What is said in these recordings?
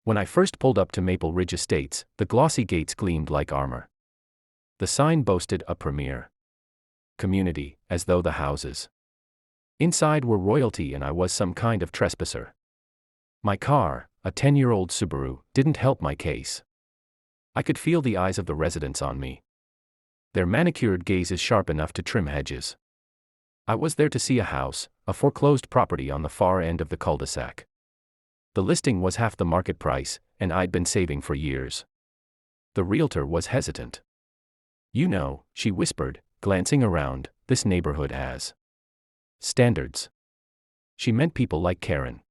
When I first pulled up to Maple Ridge Estates, the glossy gates gleamed like armor. The sign boasted a premier community, as though the houses inside were royalty and I was some kind of trespasser. My car, a 10-year-old Subaru, didn't help my case. I could feel the eyes of the residents on me. Their manicured gaze is sharp enough to trim hedges. I was there to see a house, a foreclosed property on the far end of the cul-de-sac. The listing was half the market price, and I'd been saving for years. The realtor was hesitant. "You know," she whispered, glancing around, "this neighborhood has standards." She meant people like Karen.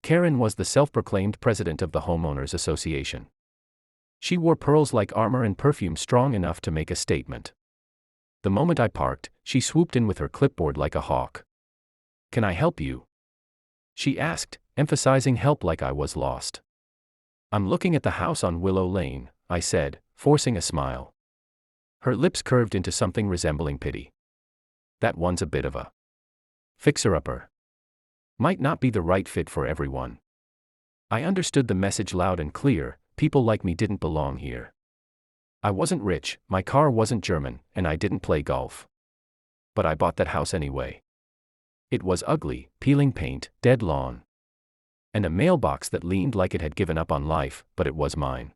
Karen was the self-proclaimed president of the Homeowners Association. She wore pearls like armor and perfume strong enough to make a statement. The moment I parked, she swooped in with her clipboard like a hawk. "Can I help you?" she asked, emphasizing help like I was lost. "I'm looking at the house on Willow Lane," I said, forcing a smile. Her lips curved into something resembling pity. "That one's a bit of a fixer-upper. Might not be the right fit for everyone." I understood the message loud and clear: people like me didn't belong here. I wasn't rich, my car wasn't German, and I didn't play golf. But I bought that house anyway. It was ugly, peeling paint, dead lawn, and a mailbox that leaned like it had given up on life, but it was mine.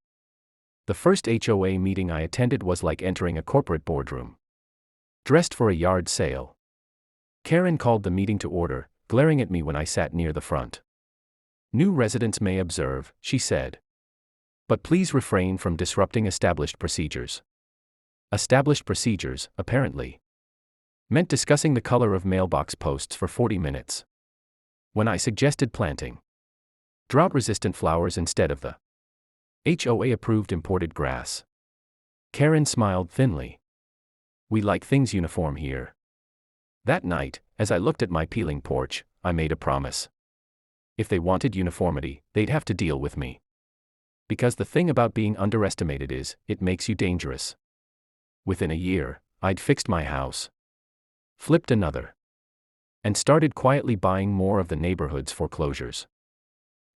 The first HOA meeting I attended was like entering a corporate boardroom. Dressed for a yard sale. Karen called the meeting to order, glaring at me when I sat near the front. "New residents may observe," she said. "But please refrain from disrupting established procedures." Established procedures, apparently, meant discussing the color of mailbox posts for 40 minutes. When I suggested planting drought-resistant flowers instead of the HOA-approved imported grass, Karen smiled thinly. "We like things uniform here." That night, as I looked at my peeling porch, I made a promise. If they wanted uniformity, they'd have to deal with me. Because the thing about being underestimated is, it makes you dangerous. Within a year, I'd fixed my house, flipped another, and started quietly buying more of the neighborhood's foreclosures.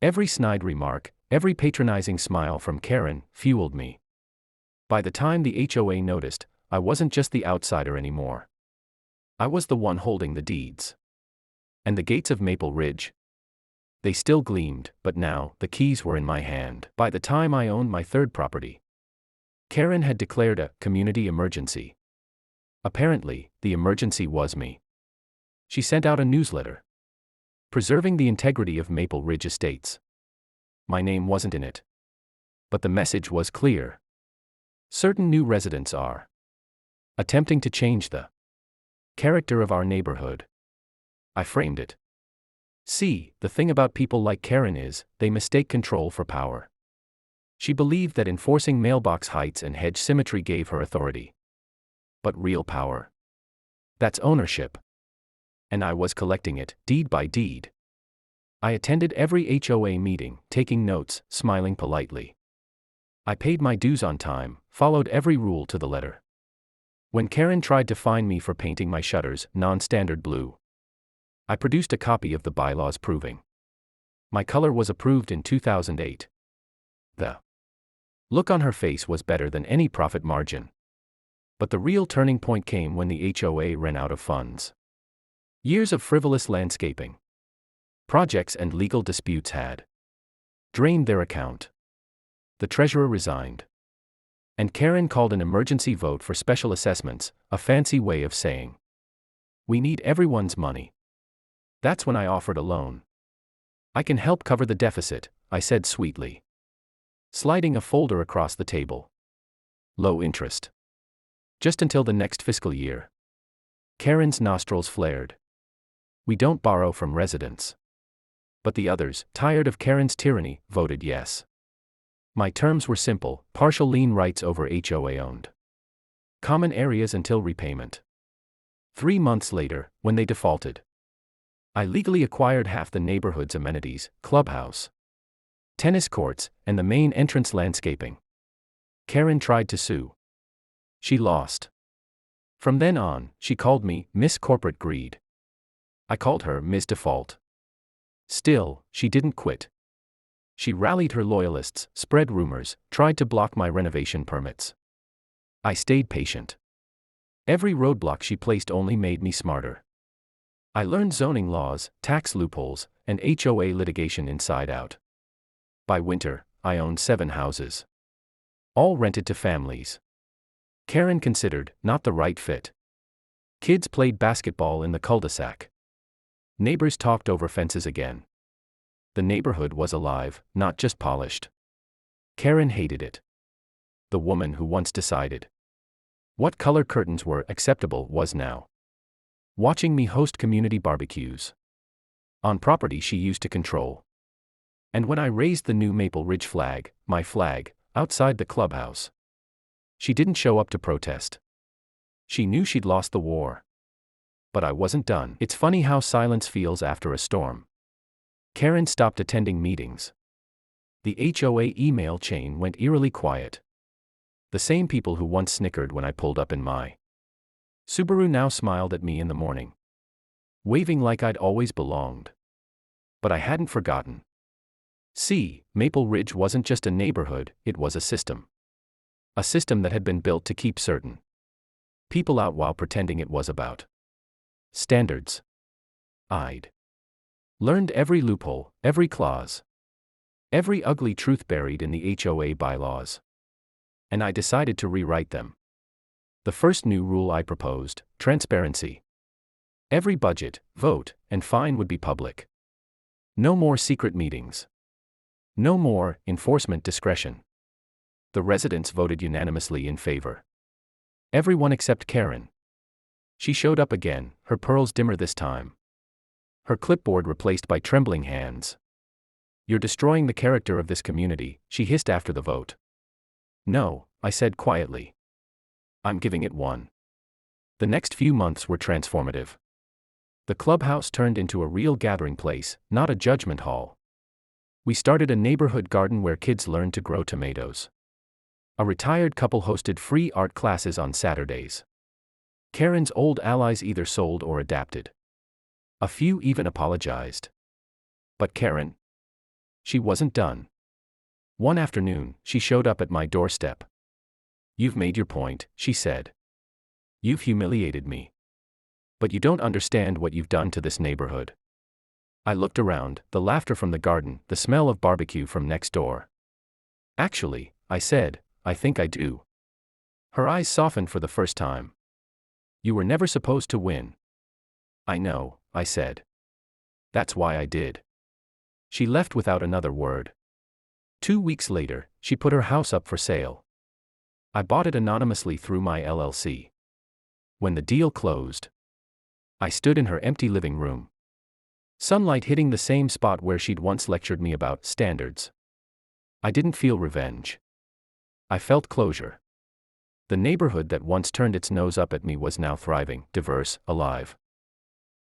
Every snide remark, every patronizing smile from Karen, fueled me. By the time the HOA noticed, I wasn't just the outsider anymore. I was the one holding the deeds. And the gates of Maple Ridge? They still gleamed, but now, the keys were in my hand. By the time I owned my third property, Karen had declared a community emergency. Apparently, the emergency was me. She sent out a newsletter, preserving the integrity of Maple Ridge Estates. My name wasn't in it. But the message was clear. Certain new residents are attempting to change the character of our neighborhood. I framed it. "See, the thing about people like Karen is, they mistake control for power." She believed that enforcing mailbox heights and hedge symmetry gave her authority. But real power, that's ownership. And I was collecting it, deed by deed. I attended every HOA meeting, taking notes, smiling politely. I paid my dues on time, followed every rule to the letter. When Karen tried to fine me for painting my shutters non-standard blue, I produced a copy of the bylaws proving my color was approved in 2008. The look on her face was better than any profit margin. But the real turning point came when the HOA ran out of funds. Years of frivolous landscaping projects and legal disputes had drained their account. The treasurer resigned. And Karen called an emergency vote for special assessments, a fancy way of saying, "We need everyone's money." That's when I offered a loan. "I can help cover the deficit," I said sweetly, sliding a folder across the table. "Low interest. Just until the next fiscal year." Karen's nostrils flared. "We don't borrow from residents." But the others, tired of Karen's tyranny, voted yes. My terms were simple: partial lien rights over HOA-owned common areas until repayment. 3 months later, when they defaulted, I legally acquired half the neighborhood's amenities: clubhouse, tennis courts, and the main entrance landscaping. Karen tried to sue. She lost. From then on, she called me Miss Corporate Greed. I called her Ms. Default. Still, she didn't quit. She rallied her loyalists, spread rumors, tried to block my renovation permits. I stayed patient. Every roadblock she placed only made me smarter. I learned zoning laws, tax loopholes, and HOA litigation inside out. By winter, I owned 7 houses. All rented to families. Karen considered not the right fit. Kids played basketball in the cul-de-sac. Neighbors talked over fences again. The neighborhood was alive, not just polished. Karen hated it. The woman who once decided what color curtains were acceptable was now watching me host community barbecues on property she used to control. And when I raised the new Maple Ridge flag, my flag, outside the clubhouse, she didn't show up to protest. She knew she'd lost the war. But I wasn't done. It's funny how silence feels after a storm. Karen stopped attending meetings. The HOA email chain went eerily quiet. The same people who once snickered when I pulled up in my Subaru now smiled at me in the morning, waving like I'd always belonged. But I hadn't forgotten. See, Maple Ridge wasn't just a neighborhood, it was a system. A system that had been built to keep certain people out while pretending it was about standards. I'd learned every loophole, every clause, every ugly truth buried in the HOA bylaws. And I decided to rewrite them. The first new rule I proposed: transparency. Every budget, vote, and fine would be public. No more secret meetings. No more enforcement discretion. The residents voted unanimously in favor. Everyone except Karen. She showed up again, her pearls dimmer this time. Her clipboard replaced by trembling hands. "You're destroying the character of this community," she hissed after the vote. "No," I said quietly. "I'm giving it one." The next few months were transformative. The clubhouse turned into a real gathering place, not a judgment hall. We started a neighborhood garden where kids learned to grow tomatoes. A retired couple hosted free art classes on Saturdays. Karen's old allies either sold or adapted. A few even apologized. But Karen, she wasn't done. One afternoon, she showed up at my doorstep. "You've made your point," she said. "You've humiliated me. But you don't understand what you've done to this neighborhood." I looked around, the laughter from the garden, the smell of barbecue from next door. "Actually," I said, "I think I do." Her eyes softened for the first time. "You were never supposed to win." "I know," I said. "That's why I did." She left without another word. 2 weeks later, she put her house up for sale. I bought it anonymously through my LLC. When the deal closed, I stood in her empty living room. Sunlight hitting the same spot where she'd once lectured me about standards. I didn't feel revenge. I felt closure. The neighborhood that once turned its nose up at me was now thriving, diverse, alive.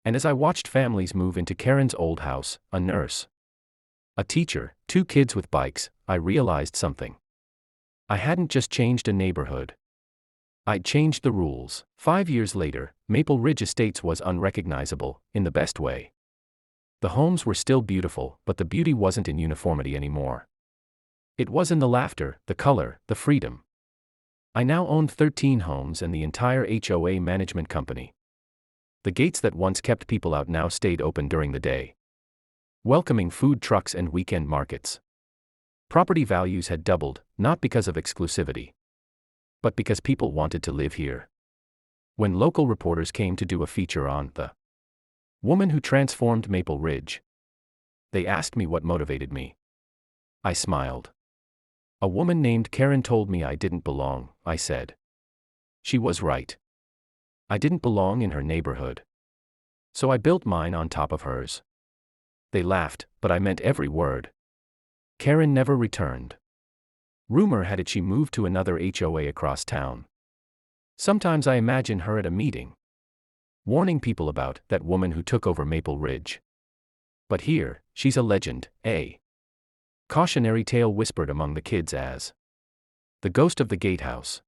And as I watched families move into Karen's old house, a nurse, a teacher, 2 kids with bikes, I realized something. I hadn't just changed a neighborhood. I'd changed the rules. 5 years later, Maple Ridge Estates was unrecognizable, in the best way. The homes were still beautiful, but the beauty wasn't in uniformity anymore. It was in the laughter, the color, the freedom. I now owned 13 homes and the entire HOA management company. The gates that once kept people out now stayed open during the day, welcoming food trucks and weekend markets. Property values had doubled, not because of exclusivity, but because people wanted to live here. When local reporters came to do a feature on the woman who transformed Maple Ridge, they asked me what motivated me. I smiled. "A woman named Karen told me I didn't belong," I said. She was right. I didn't belong in her neighborhood. So I built mine on top of hers. They laughed, but I meant every word. Karen never returned. Rumor had it she moved to another HOA across town. Sometimes I imagine her at a meeting, warning people about that woman who took over Maple Ridge. But here, she's a legend, a cautionary tale whispered among the kids as the ghost of the gatehouse.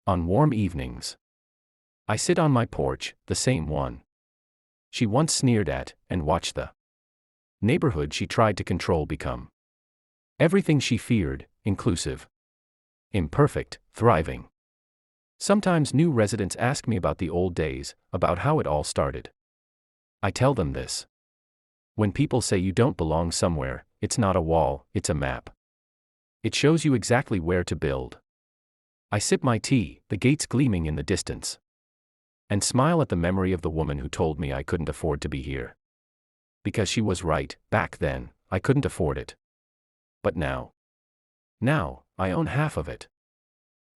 On warm evenings, I sit on my porch, the same one she once sneered at, and watch the neighborhood she tried to control become Everything she feared: inclusive, imperfect, thriving. Sometimes new residents ask me about the old days, about how it all started. I tell them this. When people say you don't belong somewhere, it's not a wall, it's a map. It shows you exactly where to build. I sip my tea, the gates gleaming in the distance, and smile at the memory of the woman who told me I couldn't afford to be here. Because she was right, back then, I couldn't afford it. But now, I own half of it.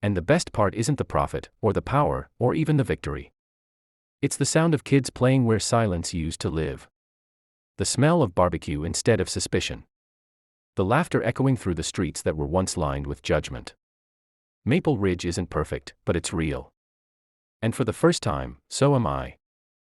And the best part isn't the profit, or the power, or even the victory. It's the sound of kids playing where silence used to live. The smell of barbecue instead of suspicion. The laughter echoing through the streets that were once lined with judgment. Maple Ridge isn't perfect, but it's real. And for the first time, so am I.